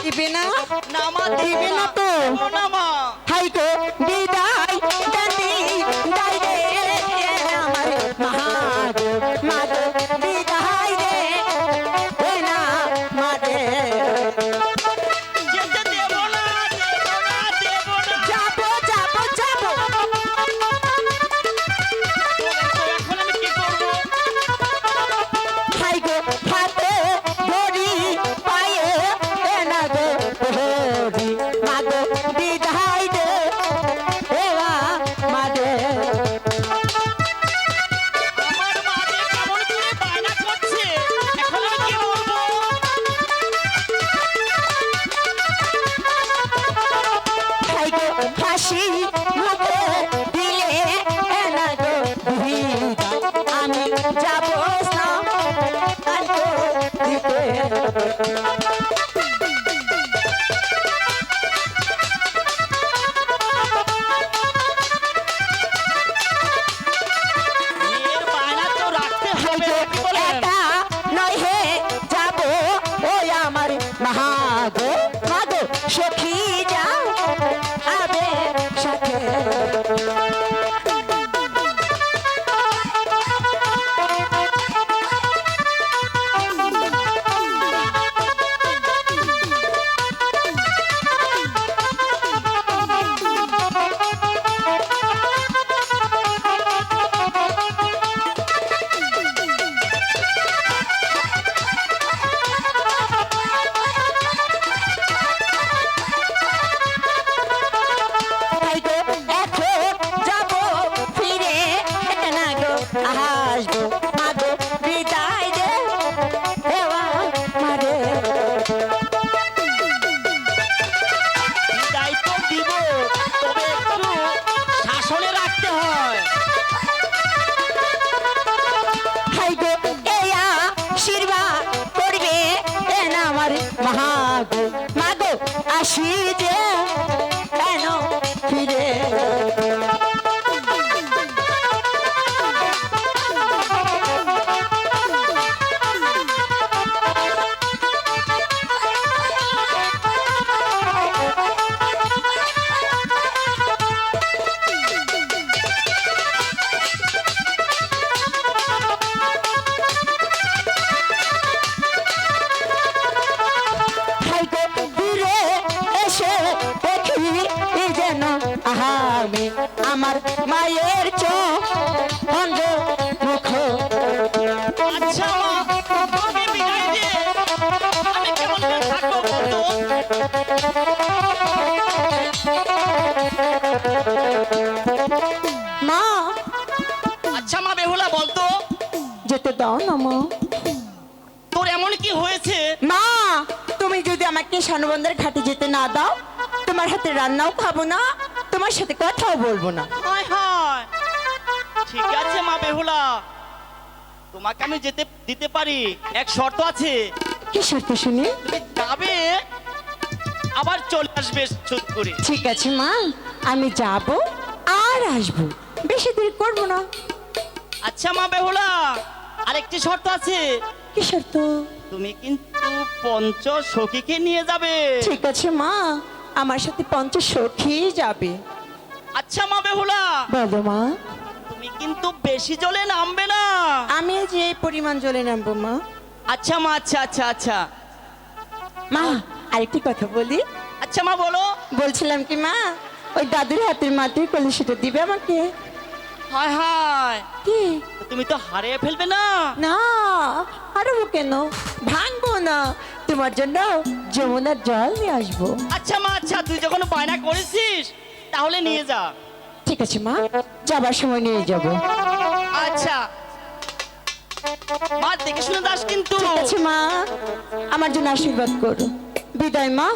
দিবে না? না মা দিবে না তো? ও না মা। হাই গো বিদায় জানি দাই রে আমার মহাগো মাগো বিদায় রে হে না মারে যেতে দেব না, দেব না, দেব না। যাবো যাবো যাবো তো এখন আমি কি করবো? হাই গো হাতে ধরি পায়ে হে না গো ধরি মাগো বিদায় রে হে মারে আমার মা যে কেমন করে বায়না করছে, এখন আমি কি বলবো? হাই গো হাসি মুখে দিলে এনা গো ভিড়া আমি যাব না আনকো দিতে মেয়ের বায়না তো রাখতে হাই হবে, গো কি বলেন? একা নয় হে যাব ওই আমার মহাগো মাগো সখী যাও আবে সাথে হাই গো এখন যাব ফিরে না গো আসবো মাগো বিদায় দে দেওয়া মারে বিদায় তো দিব, তবে একটু শাসনে রাখতে হয়। হাই গো এয়া শিরবা করবে না আমার মহাগো মাগো আসি যে কেন ফিরে হাই গো দূরে এসে দেখি এই যেন আমি আমার মায়ের চোখ অন্ধ মুখ আচ্ছা মা, তুমি বিদায় দিয়ে আমি কেমন করে থাকবো বলতো? মা আচ্ছা মা বেহুলা বলতো, যেতে দাও না মা তোর এমন কি হয়েছে? মা তুমি যদি আমাকে শানুবন্ধের ঘাটে যেতে না দাও তোমার হাতে রান্নাও খাবো না তোমার সাথে কথাও বলবো না হায় হায়, ঠিক আছে মা বেহুলা, তোমাকে আমি যেতে দিতে পারি, এক শর্ত আছে। কি শর্ত শুনি তুমি যাবে আবার চলে আসবে চুপ করে। ঠিক আছে মা আমি যাব আর আসবো বেশি দেরি করবো না আচ্ছা মা বেহুলা, আরেকটি শর্ত আছে, কি শর্ত তুমি কিন্তু পঞ্চ সখীকে নিয়ে যাবে। ঠিক আছে মা আমার সাথে পঞ্চ সখী যাবে আচ্ছা মা বেহুলা, বলো মা তুমি কিন্তু বেশি জলে নামবে না। আমি যে পরিমাণ জলে নামবো মা আচ্ছা মা, আচ্ছা আচ্ছা আচ্ছা মা আরেকটি কথা বলি আচ্ছা মা বলো। বলছিলাম কি মা ওই দাদুর হাতের মাটির কলসিটা দিবে আমাকে হায় হায়, কি তুমি তো হারিয়ে ফেলবে না। না হারবো কেন ভাঙবো না তোমার জন্য যমুনার জল নিয়ে আসবো আচ্ছা মা, আচ্ছা তুই যখন বায়না করেছিস তাহলে নিয়ে যা। ঠিক আছে মা যাবার সময় নিয়ে যাব আচ্ছা মা, দেখে শুনে দাস কিন্তু। ঠিক আছে মা আমার জন্য আশীর্বাদ করো বিদায় মা